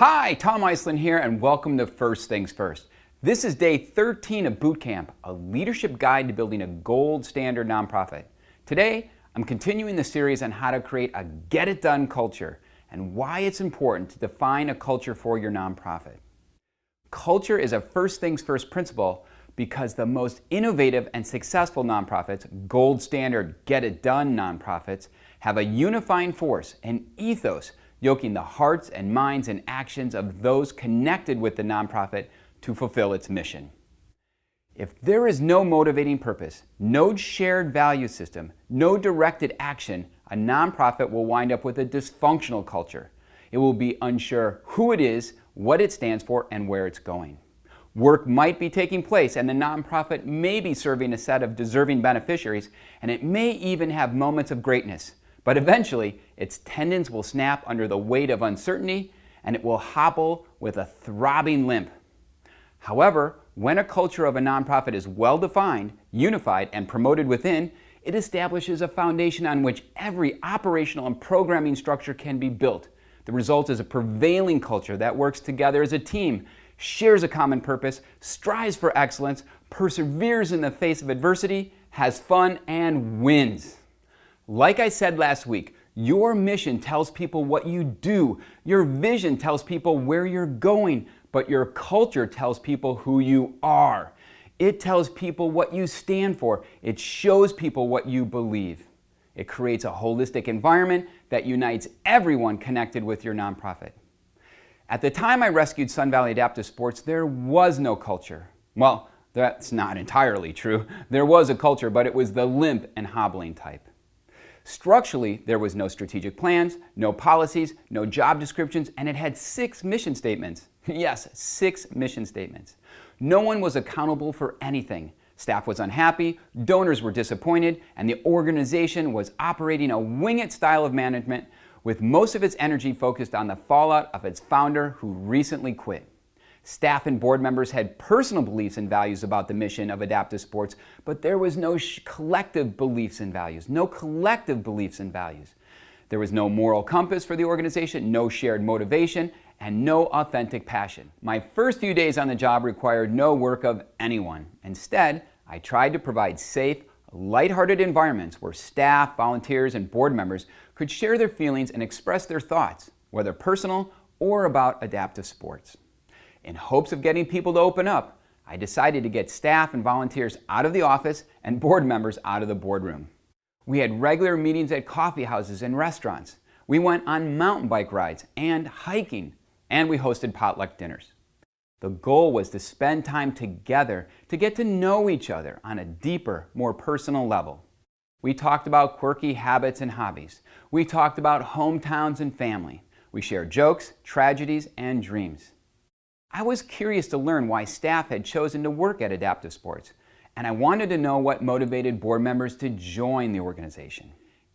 Hi, Tom Iselin here, and welcome to First Things First. This is day 13 of Boot Camp, a leadership guide to building a gold standard nonprofit. Today, I'm continuing the series on how to create a get-it-done culture and why it's important to define a culture for your nonprofit. Culture is a first things first principle because the most innovative and successful nonprofits, gold standard get-it-done nonprofits, have a unifying force, an ethos, yoking the hearts and minds and actions of those connected with the nonprofit to fulfill its mission. If there is no motivating purpose, no shared value system, no directed action, a nonprofit will wind up with a dysfunctional culture. It will be unsure who it is, what it stands for, and where it's going. Work might be taking place and the nonprofit may be serving a set of deserving beneficiaries, and it may even have moments of greatness. But eventually, its tendons will snap under the weight of uncertainty, and it will hobble with a throbbing limp. However, when a culture of a nonprofit is well-defined, unified, and promoted within, it establishes a foundation on which every operational and programming structure can be built. The result is a prevailing culture that works together as a team, shares a common purpose, strives for excellence, perseveres in the face of adversity, has fun, and wins. Like I said last week, your mission tells people what you do, your vision tells people where you're going, but your culture tells people who you are. It tells people what you stand for. It shows people what you believe. It creates a holistic environment that unites everyone connected with your nonprofit. At the time I rescued Sun Valley Adaptive Sports, there was no culture. Well, that's not entirely true. There was a culture, but it was the limp and hobbling type. Structurally, there was no strategic plans, no policies, no job descriptions, and it had 6 mission statements. Yes, 6 mission statements. No one was accountable for anything. Staff was unhappy, donors were disappointed, and the organization was operating a wing-it style of management with most of its energy focused on the fallout of its founder who recently quit. Staff and board members had personal beliefs and values about the mission of adaptive sports, but there was no collective beliefs and values, no collective beliefs and values. There was no moral compass for the organization, no shared motivation, and no authentic passion. My first few days on the job required no work of anyone. Instead, I tried to provide safe, lighthearted environments where staff, volunteers, and board members could share their feelings and express their thoughts, whether personal or about adaptive sports. In hopes of getting people to open up, I decided to get staff and volunteers out of the office and board members out of the boardroom. We had regular meetings at coffee houses and restaurants. We went on mountain bike rides and hiking, and we hosted potluck dinners. The goal was to spend time together to get to know each other on a deeper, more personal level. We talked about quirky habits and hobbies. We talked about hometowns and family. We shared jokes, tragedies, and dreams. I was curious to learn why staff had chosen to work at Adaptive Sports, and I wanted to know what motivated board members to join the organization.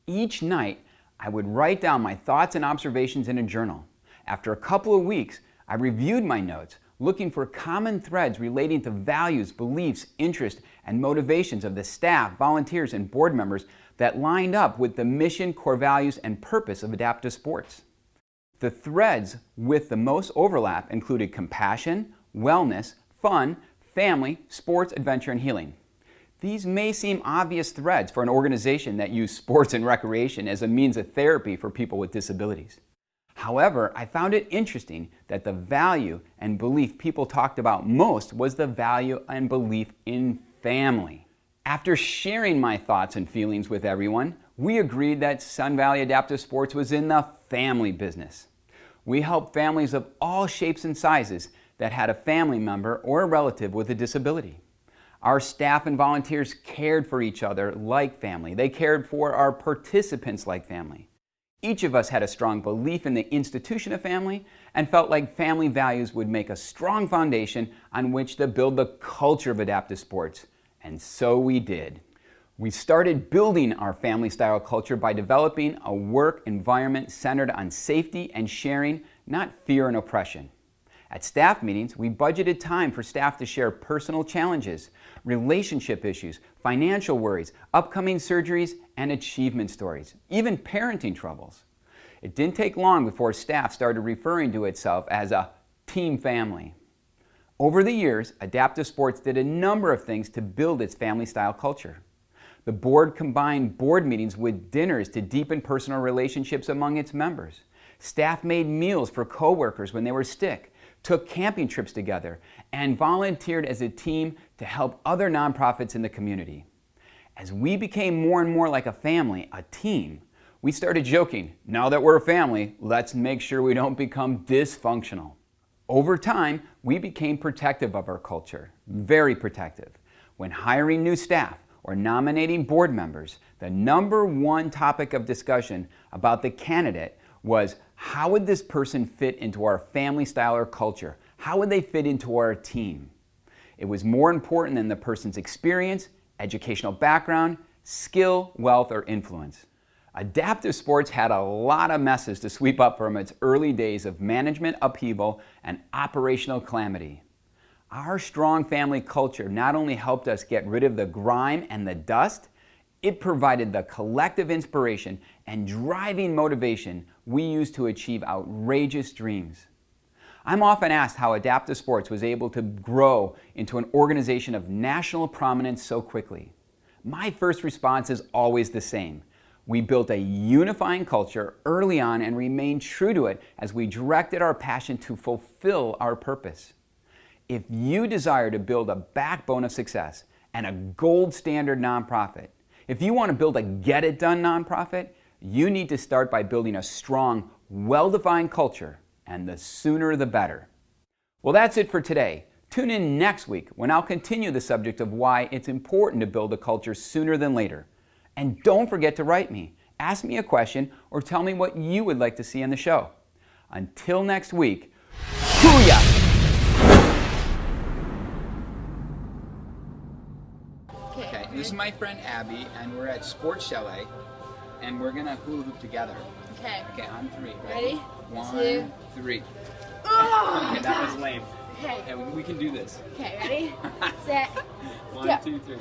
Each night, I would write down my thoughts and observations in a journal. After a couple of weeks, I reviewed my notes, looking for common threads relating to values, beliefs, interests, and motivations of the staff, volunteers, and board members that lined up with the mission, core values, and purpose of Adaptive Sports. The threads with the most overlap included compassion, wellness, fun, family, sports, adventure, and healing. These may seem obvious threads for an organization that used sports and recreation as a means of therapy for people with disabilities. However, I found it interesting that the value and belief people talked about most was the value and belief in family. After sharing my thoughts and feelings with everyone, we agreed that Sun Valley Adaptive Sports was in the family business. We helped families of all shapes and sizes that had a family member or a relative with a disability. Our staff and volunteers cared for each other like family. They cared for our participants like family. Each of us had a strong belief in the institution of family and felt like family values would make a strong foundation on which to build the culture of adaptive sports. And so we did. We started building our family-style culture by developing a work environment centered on safety and sharing, not fear and oppression. At staff meetings, we budgeted time for staff to share personal challenges, relationship issues, financial worries, upcoming surgeries, and achievement stories, even parenting troubles. It didn't take long before staff started referring to itself as a team family. Over the years, Adaptive Sports did a number of things to build its family-style culture. The board combined board meetings with dinners to deepen personal relationships among its members. Staff made meals for coworkers when they were sick, took camping trips together, and volunteered as a team to help other nonprofits in the community. As we became more and more like a family, a team, we started joking, now that we're a family, let's make sure we don't become dysfunctional. Over time, we became protective of our culture, very protective. When hiring new staff or nominating board members, the number one topic of discussion about the candidate was, how would this person fit into our family style or culture? How would they fit into our team? It was more important than the person's experience, educational background, skill, wealth, or influence. Adaptive Sports had a lot of messes to sweep up from its early days of management upheaval and operational calamity. Our strong family culture not only helped us get rid of the grime and the dust, it provided the collective inspiration and driving motivation we used to achieve outrageous dreams. I'm often asked how Adaptive Sports was able to grow into an organization of national prominence so quickly. My first response is always the same. We built a unifying culture early on and remained true to it as we directed our passion to fulfill our purpose. If you desire to build a backbone of success and a gold standard nonprofit, if you want to build a get-it-done nonprofit, you need to start by building a strong, well-defined culture, and the sooner the better. Well, that's it for today. Tune in next week when I'll continue the subject of why it's important to build a culture sooner than later. And don't forget to write me, ask me a question, or tell me what you would like to see on the show. Until next week, hoo-yah! Okay, this is my friend Abby, and we're at Sports Chalet, and we're gonna hula hoop together. Okay. Okay, on three. Ready? 1, 2, 3. Oh! Okay, that was lame. Okay. Okay, we can do this. Okay, ready? Set. 1, Go. 2, 3.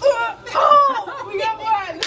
Oh! We got one!